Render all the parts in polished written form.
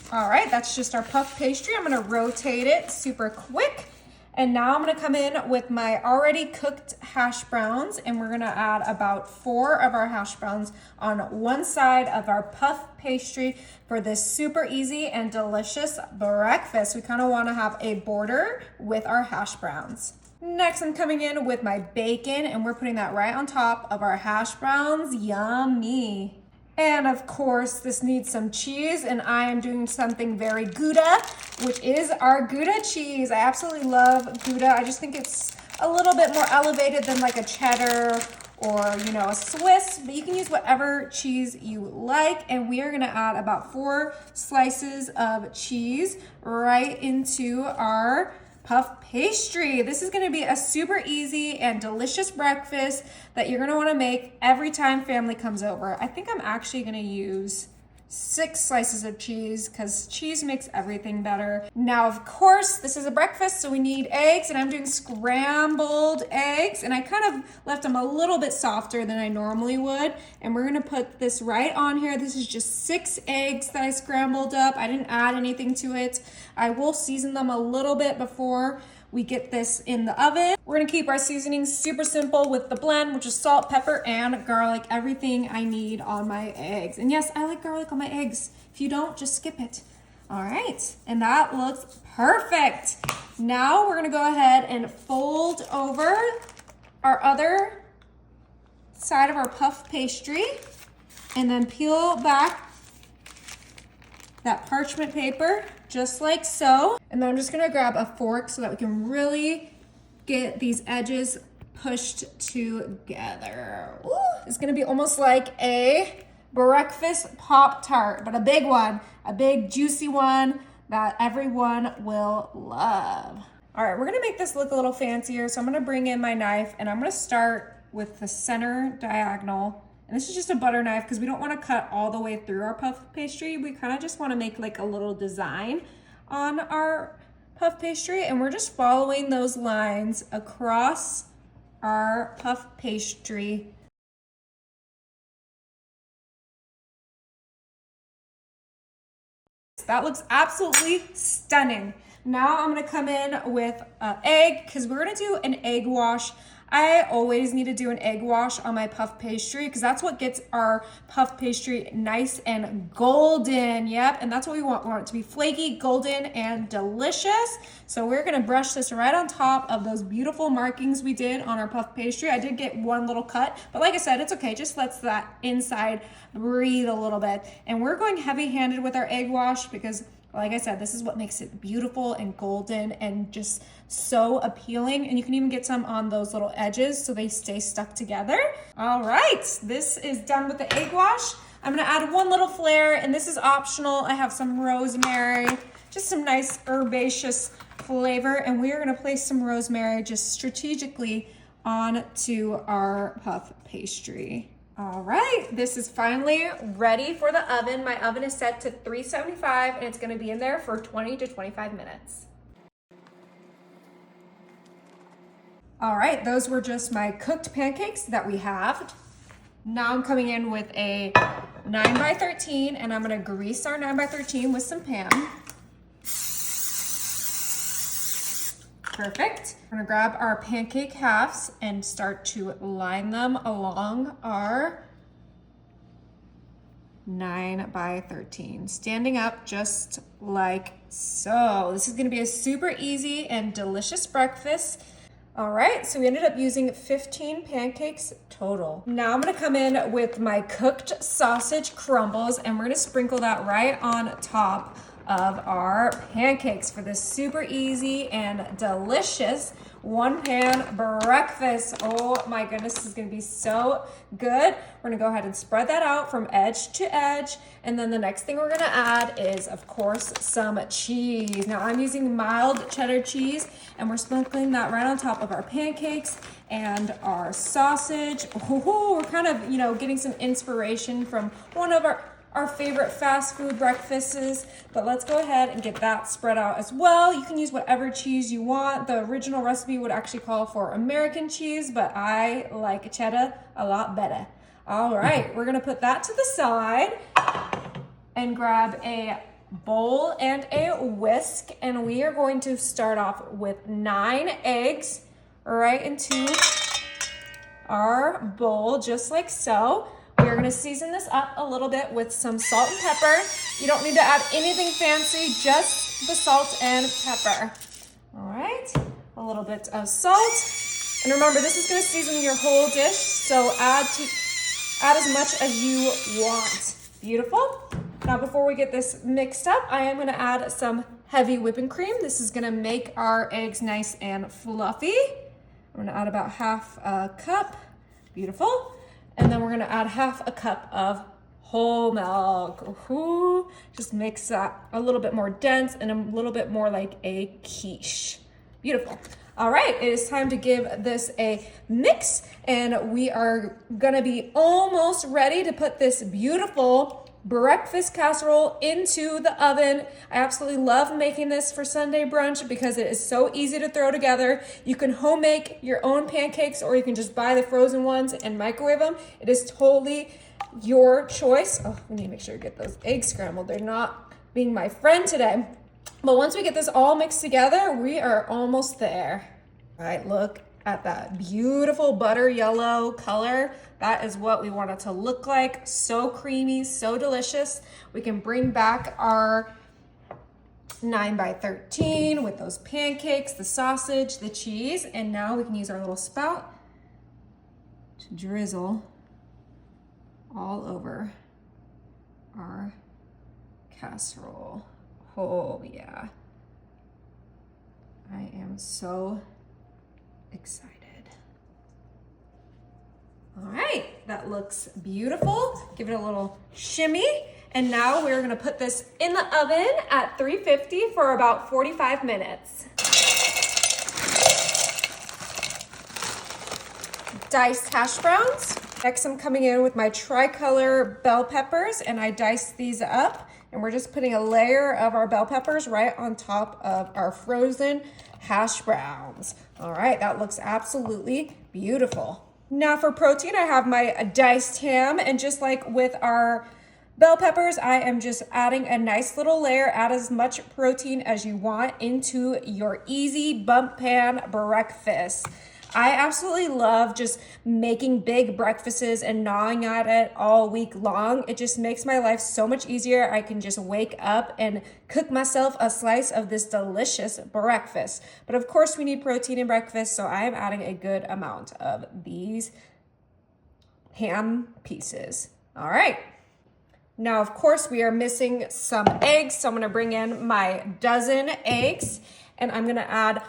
All right, that's just our puff pastry. I'm gonna rotate it super quick. And now I'm gonna come in with my already cooked hash browns, and we're gonna add about 4 of our hash browns on one side of our puff pastry for this super easy and delicious breakfast. We kind of wanna have a border with our hash browns. Next, I'm coming in with my bacon, and we're putting that right on top of our hash browns. Yummy. And of course, this needs some cheese, and I am doing something very Gouda, which is our Gouda cheese. I absolutely love Gouda. I just think it's a little bit more elevated than like a cheddar or, you know, a Swiss, but you can use whatever cheese you like. And we are gonna add about 4 slices of cheese right into our puff pastry. This is gonna be a super easy and delicious breakfast that you're gonna wanna make every time family comes over. I think I'm actually gonna use 6 slices of cheese because cheese makes everything better. Now, of course, this is a breakfast, so we need eggs, and I'm doing scrambled eggs, and I kind of left them a little bit softer than I normally would, and we're gonna put this right on here. This is just 6 eggs that I scrambled up. I didn't add anything to it. I will season them a little bit before we get this in the oven. We're gonna keep our seasoning super simple with the blend, which is salt, pepper, and garlic, everything I need on my eggs. And yes, I like garlic on my eggs. If you don't, just skip it. All right, and that looks perfect. Now we're gonna go ahead and fold over our other side of our puff pastry and then peel back that parchment paper just like so. And then I'm just gonna grab a fork so that we can really get these edges pushed together. Ooh, it's gonna be almost like a breakfast Pop-Tart, but a big one, a big juicy one that everyone will love. All right, we're gonna make this look a little fancier. So I'm gonna bring in my knife, and I'm gonna start with the center diagonal. And this is just a butter knife because we don't want to cut all the way through our puff pastry. We kind of just want to make like a little design on our puff pastry. And we're just following those lines across our puff pastry. That looks absolutely stunning. Now I'm gonna come in with an egg because we're gonna do an egg wash. I always need to do an egg wash on my puff pastry because that's what gets our puff pastry nice and golden. Yep, and that's what we want. We want it to be flaky, golden, and delicious. So we're gonna brush this right on top of those beautiful markings we did on our puff pastry. I did get one little cut, but like I said, it's okay. Just lets that inside breathe a little bit. And we're going heavy-handed with our egg wash because, like I said, this is what makes it beautiful and golden and just so appealing. And you can even get some on those little edges so they stay stuck together. All right, this is done with the egg wash. I'm gonna add one little flair, and this is optional. I have some rosemary, just some nice herbaceous flavor, and we are gonna place some rosemary just strategically onto our puff pastry. All right, this is finally ready for the oven. My oven is set to 375 and it's gonna be in there for 20 to 25 minutes. All right, those were just my cooked pancakes that we have. Now I'm coming in with a 9x13 and I'm gonna grease our 9x13 with some Pam. Perfect. We're gonna grab our pancake halves and start to line them along our 9x13, standing up just like so. This is gonna be a super easy and delicious breakfast. All right, so we ended up using 15 pancakes total. Now I'm gonna come in with my cooked sausage crumbles, and we're gonna sprinkle that right on top of our pancakes for this super easy and delicious one-pan breakfast. Oh my goodness, this is gonna be so good. We're gonna go ahead and spread that out from edge to edge. And then the next thing we're gonna add is, of course, some cheese. Now I'm using mild cheddar cheese, and we're sprinkling that right on top of our pancakes and our sausage. Ooh, we're kind of, getting some inspiration from one of our favorite fast food breakfasts, but let's go ahead and get that spread out as well. You can use whatever cheese you want. The original recipe would actually call for American cheese, but I like cheddar a lot better. All right, we're gonna put that to the side and grab a bowl and a whisk, and we are going to start off with 9 eggs right into our bowl, just like so. We're gonna season this up a little bit with some salt and pepper. You don't need to add anything fancy, just the salt and pepper. All right, a little bit of salt. And remember, this is gonna season your whole dish, so add as much as you want. Beautiful. Now, before we get this mixed up, I am gonna add some heavy whipping cream. This is gonna make our eggs nice and fluffy. I'm gonna add about half a cup. Beautiful. And then we're gonna add half a cup of whole milk. Ooh, just makes that a little bit more dense and a little bit more like a quiche. Beautiful. All right, it is time to give this a mix, and we are gonna be almost ready to put this beautiful breakfast casserole into the oven. I absolutely love making this for Sunday brunch because it is so easy to throw together. You can home make your own pancakes, or you can just buy the frozen ones and microwave them. It is totally your choice. Oh, we need to make sure to get those eggs scrambled. They're not being my friend today. But once we get this all mixed together, we are almost there. All right, look at that beautiful butter yellow color. That is what we want it to look like. So creamy, so delicious. We can bring back our 9x13 with those pancakes, the sausage, the cheese, and now we can use our little spout to drizzle all over our casserole. Oh yeah. I am so excited. All right, that looks beautiful. Give it a little shimmy. And now we're gonna put this in the oven at 350 for about 45 minutes. Diced hash browns. Next, I'm coming in with my tricolor bell peppers, and I diced these up. And we're just putting a layer of our bell peppers right on top of our frozen hash browns. All right, that looks absolutely beautiful. Now for protein, I have my diced ham, and just like with our bell peppers, I am just adding a nice little layer. Add as much protein as you want into your easy Bundt pan breakfast. I absolutely love just making big breakfasts and gnawing at it all week long. It just makes my life so much easier. I can just wake up and cook myself a slice of this delicious breakfast. But of course we need protein in breakfast, so I am adding a good amount of these ham pieces. All right. Now, of course, we are missing some eggs, so I'm gonna bring in my dozen eggs, and I'm gonna add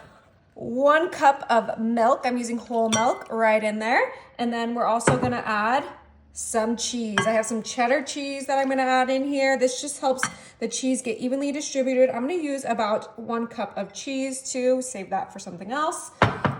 1 cup of milk. I'm using whole milk right in there. And then we're also gonna add some cheese. I have some cheddar cheese that I'm gonna add in here. This just helps the cheese get evenly distributed. I'm gonna use about 1 cup of cheese too, save that for something else.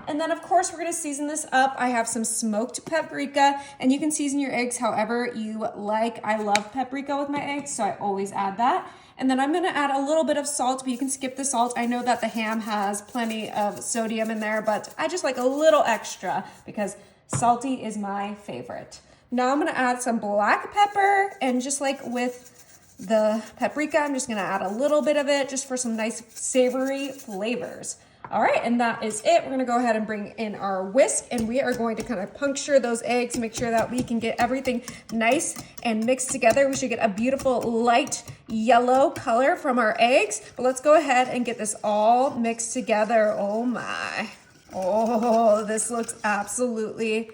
And then of course we're gonna season this up. I have some smoked paprika, and you can season your eggs however you like. I love paprika with my eggs, so I always add that. And then I'm gonna add a little bit of salt, but you can skip the salt. I know that the ham has plenty of sodium in there, but I just like a little extra because salty is my favorite. Now I'm gonna add some black pepper, and just like with the paprika, I'm just gonna add a little bit of it just for some nice savory flavors. All right, and that is it. We're gonna go ahead and bring in our whisk, and we are going to kind of puncture those eggs, make sure that we can get everything nice and mixed together. We should get a beautiful light yellow color from our eggs, but let's go ahead and get this all mixed together. Oh my. Oh, this looks absolutely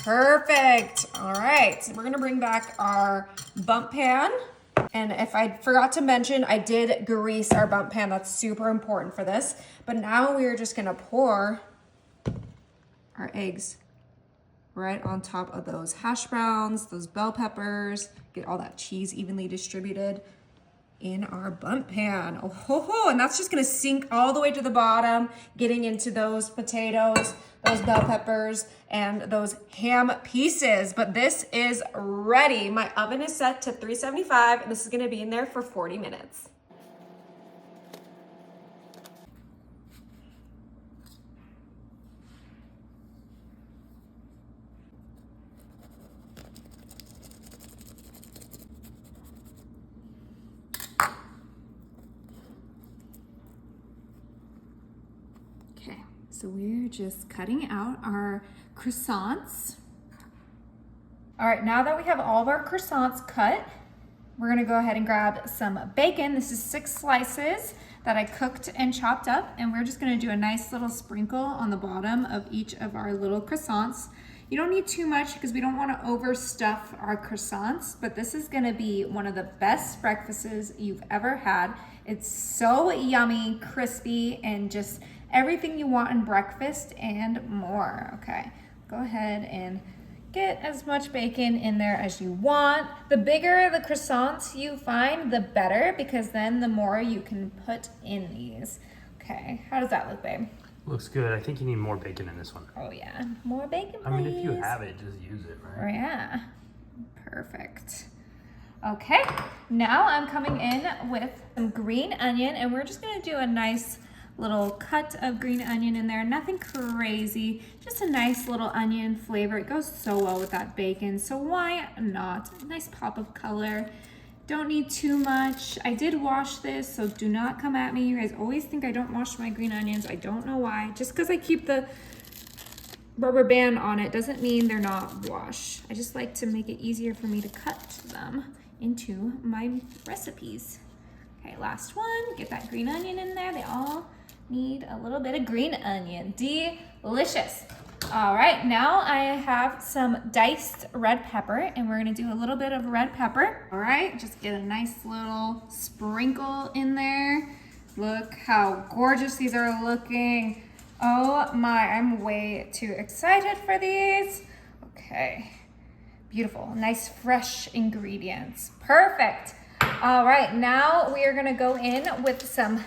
perfect. All right, so we're gonna bring back our Bundt pan. And if I forgot to mention, I did grease our Bundt pan. That's super important for this. But now we are just gonna pour our eggs right on top of those hash browns, those bell peppers, get all that cheese evenly distributed in our Bundt pan. Oh, ho, ho. And that's just gonna sink all the way to the bottom, getting into those potatoes, those bell peppers, and those ham pieces. But this is ready. My oven is set to 375, and this is gonna be in there for 40 minutes. So we're just cutting out our croissants. All right, now that we have all of our croissants cut, we're gonna go ahead and grab some bacon. This is 6 slices that I cooked and chopped up, and we're just gonna do a nice little sprinkle on the bottom of each of our little croissants. You don't need too much because we don't wanna overstuff our croissants, but this is gonna be one of the best breakfasts you've ever had. It's so yummy, crispy, and just everything you want in breakfast and more. Okay, go ahead and get as much bacon in there as you want. The bigger the croissants you find, the better, because then the more you can put in these. Okay, how does that look, babe? Looks good. I think you need more bacon in this one. Oh yeah, more bacon, please. I mean, if you have it, just use it, right? Oh yeah, perfect. Okay, now I'm coming in with some green onion, and we're just gonna do a nice little cut of green onion in there. Nothing crazy, just a nice little onion flavor. It goes so well with that bacon, so why not? A nice pop of color. Don't need too much. I did wash this, so do not come at me. You guys always think I don't wash my green onions. I don't know why. Just because I keep the rubber band on it doesn't mean they're not washed. I just like to make it easier for me to cut them into my recipes. Okay, last one. Get that green onion in there. They all need a little bit of green onion. Delicious. All right, now I have some diced red pepper, and we're gonna do a little bit of red pepper. All right, just get a nice little sprinkle in there. Look how gorgeous these are looking. Oh my, I'm way too excited for these. Okay, beautiful, nice fresh ingredients. Perfect. All right, now we are gonna go in with some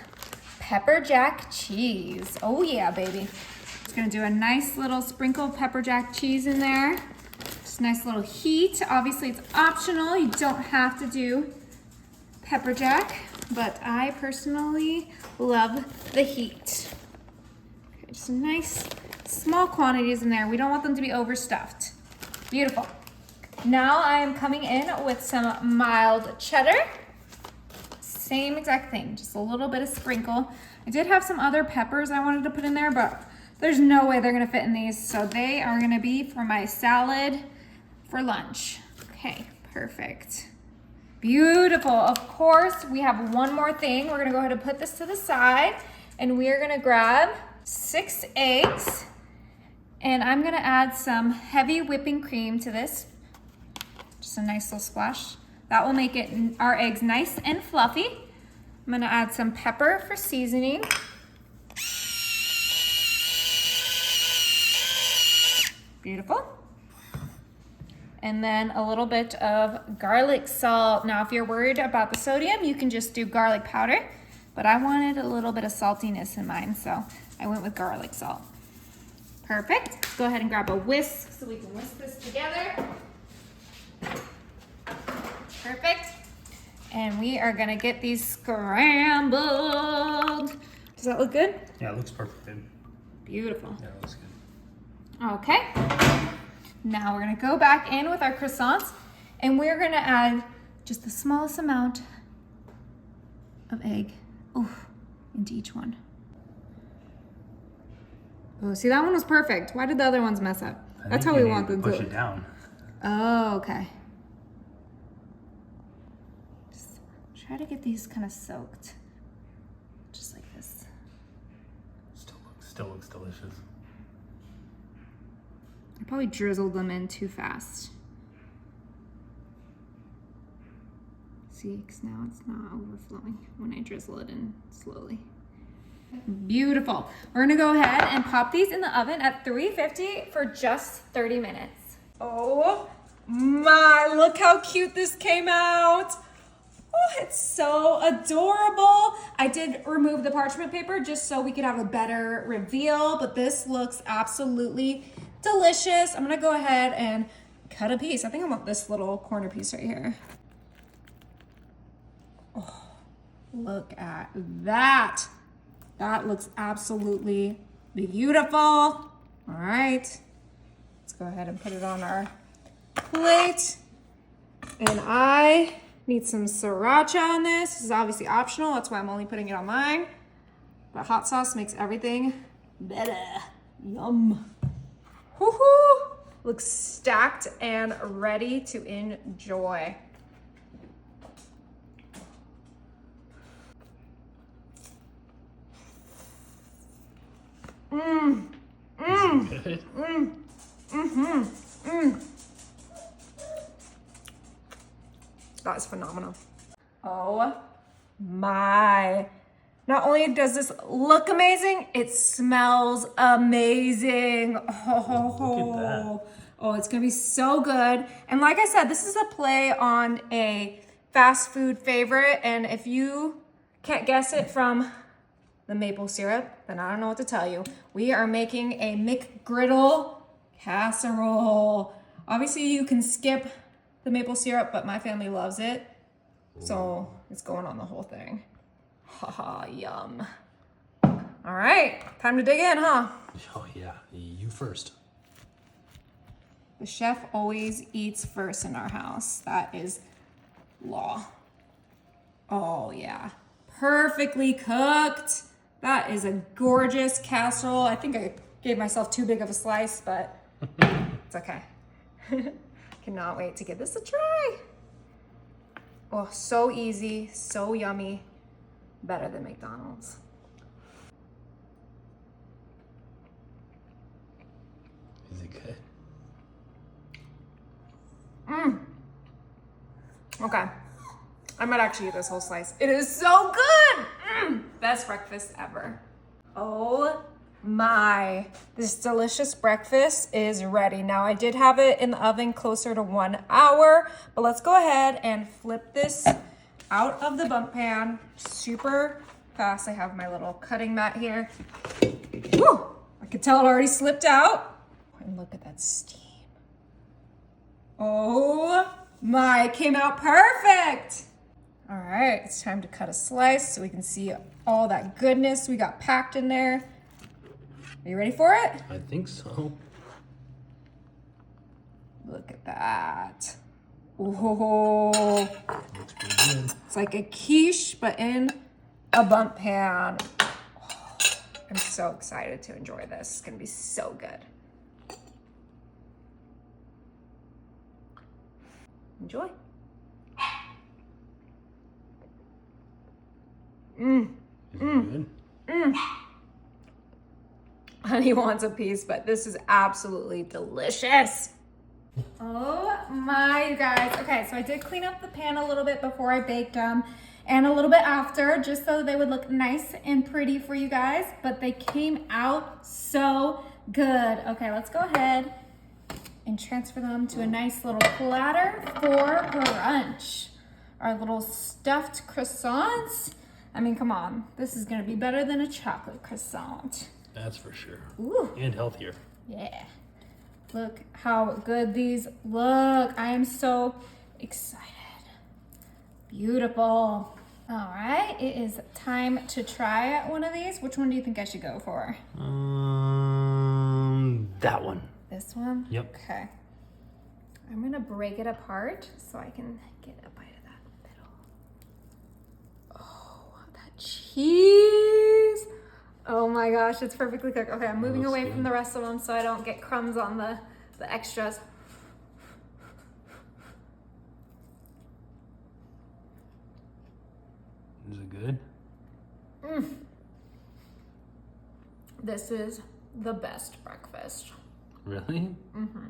pepper jack cheese. Oh yeah, baby. Just gonna do a nice little sprinkle of pepper jack cheese in there. Just nice little heat. Obviously it's optional. You don't have to do pepper jack, but I personally love the heat. Okay, just some nice small quantities in there. We don't want them to be overstuffed. Beautiful. Now I am coming in with some mild cheddar. Same exact thing, just a little bit of sprinkle. I did have some other peppers I wanted to put in there, but there's no way they're gonna fit in these, so they are gonna be for my salad for lunch. Okay, perfect. Beautiful. Of course, we have one more thing. We're gonna go ahead and put this to the side, and we are gonna grab 6 eggs, and I'm gonna add some heavy whipping cream to this. Just a nice little splash. That will make our eggs nice and fluffy. I'm gonna add some pepper for seasoning. Beautiful. And then a little bit of garlic salt. Now, if you're worried about the sodium, you can just do garlic powder, but I wanted a little bit of saltiness in mine, so I went with garlic salt. Perfect. Go ahead and grab a whisk so we can whisk this together. Perfect. And we are gonna get these scrambled. Does that look good? Yeah, it looks perfect, babe. Beautiful. Yeah, it looks good. Okay. Now we're gonna go back in with our croissants, and we're gonna add just the smallest amount of egg into each one. Oh, see, that one was perfect. Why did the other ones mess up? That's how we want them to push it down. Oh, okay. Try to get these kind of soaked, just like this. Still looks delicious. I probably drizzled them in too fast. See, because now it's not overflowing when I drizzle it in slowly. Beautiful. We're gonna go ahead and pop these in the oven at 350 for just 30 minutes. Oh my, look how cute this came out. Oh, it's so adorable. I did remove the parchment paper just so we could have a better reveal, but this looks absolutely delicious. I'm gonna go ahead and cut a piece. I think I want this little corner piece right here. Oh, look at that. That looks absolutely beautiful. All right, let's go ahead and put it on our plate. And I need some sriracha on this. This is obviously optional. That's why I'm only putting it on mine. But hot sauce makes everything better. Yum. Woohoo! Looks stacked and ready to enjoy. Mmm. Mmm. Good. Mmm. Mm-hmm. Mmm. That is phenomenal. Oh my. Not only does this look amazing, it smells amazing. Oh, Look at that. Oh, it's gonna be so good. And like I said, this is a play on a fast food favorite. And if you can't guess it from the maple syrup, then I don't know what to tell you. We are making a McGriddle casserole. Obviously you can skip the maple syrup, but my family loves it. So it's going on the whole thing. Haha, yum. All right, time to dig in, huh? Oh yeah, you first. The chef always eats first in our house. That is law. Oh yeah, perfectly cooked. That is a gorgeous casserole. I think I gave myself too big of a slice, but it's okay. Cannot wait to give this a try. Oh, so easy, so yummy. Better than McDonald's. Is it good? Okay. I might actually eat this whole slice. It is so good. Best breakfast ever. Oh my. This delicious breakfast is ready. Now I did have it in the oven closer to 1 hour, but let's go ahead and flip this out of the Bundt pan super fast. I have my little cutting mat here. Woo! I could tell it already slipped out. And look at that steam. Oh my, it came out perfect. All right, it's time to cut a slice so we can see all that goodness we got packed in there. Are you ready for it? I think so. Look at that. Oh, Looks pretty good. it's like a quiche, but in a Bundt pan. Oh, I'm so excited to enjoy this. It's gonna be so good. Enjoy. Is it good? Honey wants a piece, but this is absolutely delicious. Oh my, you guys. Okay, so I did clean up the pan a little bit before I baked them and a little bit after, just so they would look nice and pretty for you guys, but they came out so good. Okay, let's go ahead and transfer them to a nice little platter for brunch. Our little stuffed croissants. I mean, come on. This is gonna be better than a chocolate croissant. That's for sure. Ooh. And healthier. Yeah. Look how good these look. I am so excited. Beautiful. All right, it is time to try one of these. Which one do you think I should go for? That one. This one? Yep. Okay. I'm gonna break it apart so I can get a bite of that middle. Oh, that cheese. Oh my gosh, it's perfectly cooked. Okay, I'm moving away from the rest of them so I don't get crumbs on the extras. Is it good? This is the best breakfast. Really? Mm-hmm.